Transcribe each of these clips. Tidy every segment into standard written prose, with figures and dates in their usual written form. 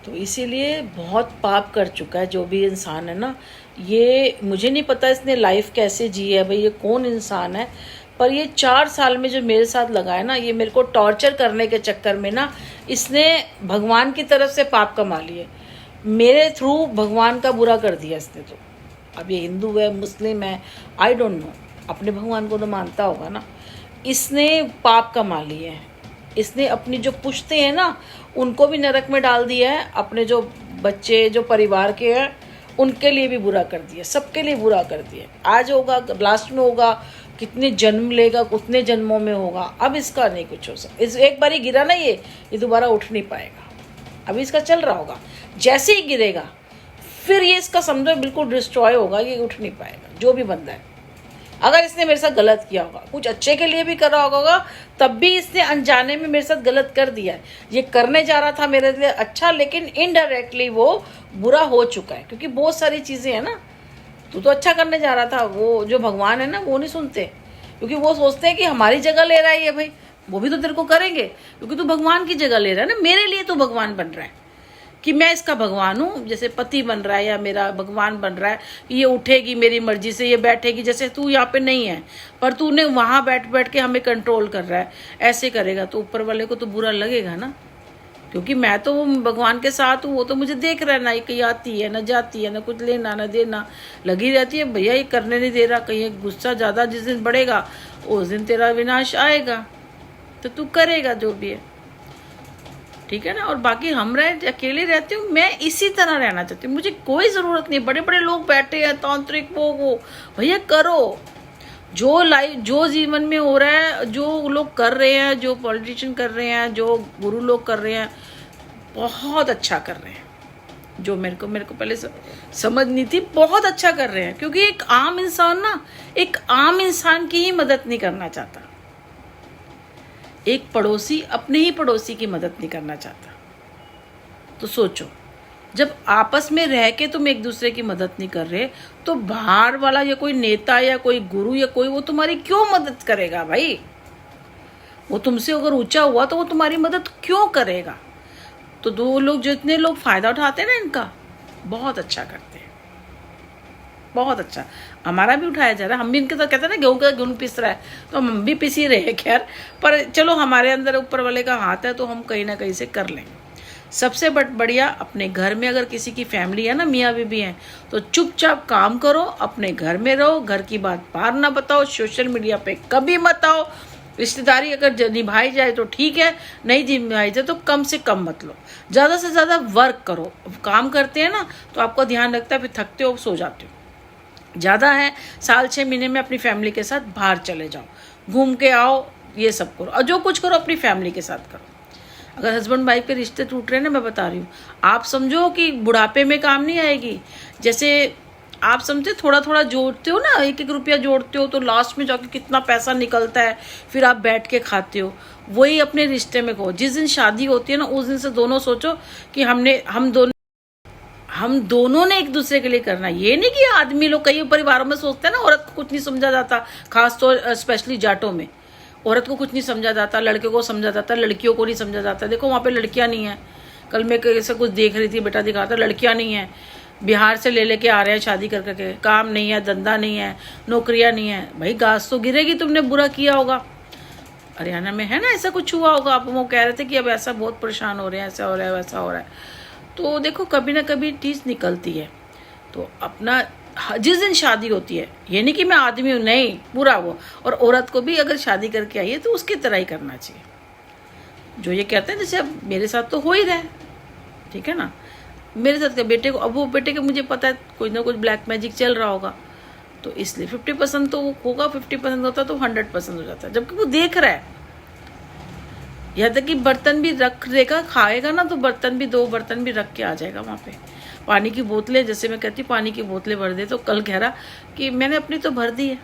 तो इसीलिए बहुत पाप कर चुका है जो भी इंसान है ना। ये मुझे नहीं पता इसने लाइफ कैसे जी है भाई, ये कौन इंसान है, पर ये 4 साल में जो मेरे साथ लगा है ना, ये मेरे को टॉर्चर करने के चक्कर में ना इसने भगवान की तरफ से पाप कमा लिए, मेरे थ्रू भगवान का बुरा कर दिया इसने। तो अब ये हिंदू है मुस्लिम है आई डोंट नो, अपने भगवान को तो मानता होगा ना। इसने पाप कमा लिए हैं, इसने अपनी जो पुश्ते हैं ना उनको भी नरक में डाल दिया है, अपने जो बच्चे जो परिवार के हैं उनके लिए भी बुरा कर दिया, सबके लिए बुरा कर दिया। आज होगा लास्ट में होगा, कितने जन्म लेगा उतने जन्मों में होगा। अब इसका नहीं कुछ हो सकता, इस एक बार ही गिरा ना ये दोबारा उठ नहीं पाएगा। अभी इसका चल रहा होगा, जैसे ही गिरेगा फिर ये इसका समझो बिल्कुल डिस्ट्रॉय होगा, ये उठ नहीं पाएगा जो भी बंदा है। अगर इसने मेरे साथ गलत किया होगा, कुछ अच्छे के लिए भी करा होगा, तब भी इसने अनजाने में मेरे साथ गलत कर दिया है। ये करने जा रहा था मेरे लिए अच्छा, लेकिन इनडायरेक्टली वो बुरा हो चुका है, क्योंकि बहुत सारी चीज़ें हैं ना। तू तो अच्छा करने जा रहा था, वो जो भगवान है ना वो नहीं सुनते, क्योंकि वो सोचते हैं कि हमारी जगह ले रहा है ये भाई, वो भी तो तेरे को करेंगे, क्योंकि तू भगवान की जगह ले रहा है ना, मेरे लिए तू भगवान बन रहा है कि मैं इसका भगवान हूँ। जैसे पति बन रहा है या मेरा भगवान बन रहा है, ये उठेगी मेरी मर्जी से, ये बैठेगी, जैसे तू यहाँ पे नहीं है पर तूने वहाँ बैठ बैठ के हमें कंट्रोल कर रहा है, ऐसे करेगा तो ऊपर वाले को तो बुरा लगेगा ना, क्योंकि मैं तो भगवान के साथ हूँ, वो तो मुझे देख रहा है ना, कहीं आती है ना जाती है ना, कुछ लेना ना देना लगी रहती है। भैया ये करने नहीं दे रहा, कहीं गुस्सा ज़्यादा जिस दिन बढ़ेगा उस दिन तेरा विनाश आएगा, तो तू करेगा जो भी है, ठीक है ना। और बाकी हम अकेले रहते हूँ, मैं इसी तरह रहना चाहती हूँ, मुझे कोई ज़रूरत नहीं। बड़े बड़े लोग बैठे हैं तांत्रिक वो भैया करो जो लाइफ जो जीवन में हो रहा है, जो लोग कर रहे हैं, जो पॉलिटिशियन कर रहे हैं, जो गुरु लोग कर रहे हैं, बहुत अच्छा कर रहे हैं। जो मेरे को पहले समझ नहीं थी, बहुत अच्छा कर रहे हैं, क्योंकि एक आम इंसान ना एक आम इंसान की ही मदद नहीं करना चाहता, एक पड़ोसी अपने ही पड़ोसी की मदद नहीं करना चाहता। तो सोचो, जब आपस में रह के तुम एक दूसरे की मदद नहीं कर रहे, तो बाहर वाला या कोई नेता या कोई गुरु या कोई वो तुम्हारी क्यों मदद करेगा भाई? वो तुमसे अगर ऊंचा हुआ तो वो तुम्हारी मदद क्यों करेगा? तो दो लोग जितने लोग फायदा उठाते हैं ना इनका, बहुत अच्छा करते हैं, बहुत अच्छा। हमारा भी उठाया जा रहा है, हम भी इनके साथ कहते हैं ना गेहूं पिस रहा है, तो हम भी पिस ही रहे हैं। खैर, पर चलो हमारे अंदर ऊपर वाले का हाथ है, तो हम कहीं ना कहीं से कर लेंगे। सबसे बढ़िया अपने घर में अगर किसी की फैमिली है ना, मियाँ बीबी हैं, तो चुपचाप काम करो, अपने घर में रहो, घर की बात बाहर ना बताओ, सोशल मीडिया पे कभी मत आओ। रिश्तेदारी अगर निभाई जाए तो ठीक है, नहीं निभाई जाए तो कम से कम मत लो। ज़्यादा से ज़्यादा वर्क करो। काम करते हैं ना तो आपका ध्यान रखता है, फिर थकते हो सो जाते हो। ज़्यादा है 6 महीने में अपनी फैमिली के साथ बाहर चले जाओ, घूम के आओ, ये सब करो, और जो कुछ करो अपनी फैमिली के साथ करो। अगर हस्बैंड वाइफ के रिश्ते टूट रहे हैं ना, मैं बता रही हूँ, आप समझो कि बुढ़ापे में काम नहीं आएगी। जैसे आप समझे थोड़ा थोड़ा जोड़ते हो ना, 1-1 रुपया जोड़ते हो, तो लास्ट में जाके कितना पैसा निकलता है, फिर आप बैठ के खाते हो। वही अपने रिश्ते में कहो, जिस दिन शादी होती है ना उस दिन से दोनों सोचो कि हम दोनों ने एक दूसरे के लिए करना। ये नहीं कि आदमी लोग कई परिवारों में सोचते हैं ना औरत को कुछ नहीं समझा जाता, खासतौर स्पेशली जाटों में औरत को कुछ नहीं समझा जाता, लड़के को समझा जाता, लड़कियों को नहीं समझा जाता। देखो वहाँ पे लड़कियाँ नहीं हैं, कल मैं कैसे कुछ देख रही थी, बेटा दिखा था, लड़कियाँ नहीं हैं, बिहार से ले लेके आ रहे हैं शादी कर करके, काम नहीं है, धंधा नहीं है, नौकरियाँ नहीं है। भाई घास तो गिरेगी, तुमने बुरा किया होगा। हरियाणा में है ना ऐसा कुछ हुआ होगा, आप वो कह रहे थे कि अब ऐसा बहुत परेशान हो रहे हैं, ऐसा हो रहा है वैसा हो रहा है। तो देखो कभी ना कभी चीज़ निकलती है। तो अपना जिस दिन शादी होती है, ये नहीं कि मैं आदमी हूँ, नहीं, पूरा वो, और औरत को भी अगर शादी करके आई है तो उसकी तरह ही करना चाहिए। जो ये कहते हैं जैसे अब मेरे साथ तो हो ही रहा है, ठीक है ना, मेरे साथ के बेटे को, अब वो बेटे के मुझे पता है कुछ ना कुछ ब्लैक मैजिक चल रहा होगा, तो इसलिए 50% तो वो होगा, 50% होता तो 100% हो जाता है, जबकि वो देख रहा है। यहाँ तक कि बर्तन भी रख देगा, खाएगा ना तो बर्तन भी 2 बर्तन भी रख के आ जाएगा वहाँ पे। पानी की बोतलें, जैसे मैं कहती पानी की बोतलें भर दे, तो कल कह रहा कि मैंने अपनी तो भर दी है।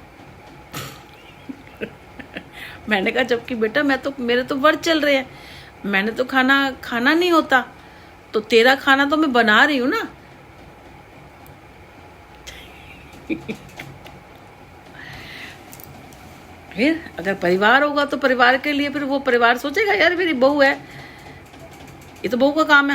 मैंने कहा जबकि बेटा मेरे तो वर्क चल रहे हैं, मैंने तो खाना नहीं होता, तो तेरा खाना तो मैं बना रही हूँ ना। फिर अगर परिवार होगा तो परिवार के लिए फिर वो परिवार सोचेगा यार मेरी बहू है, ये तो बहू का काम है।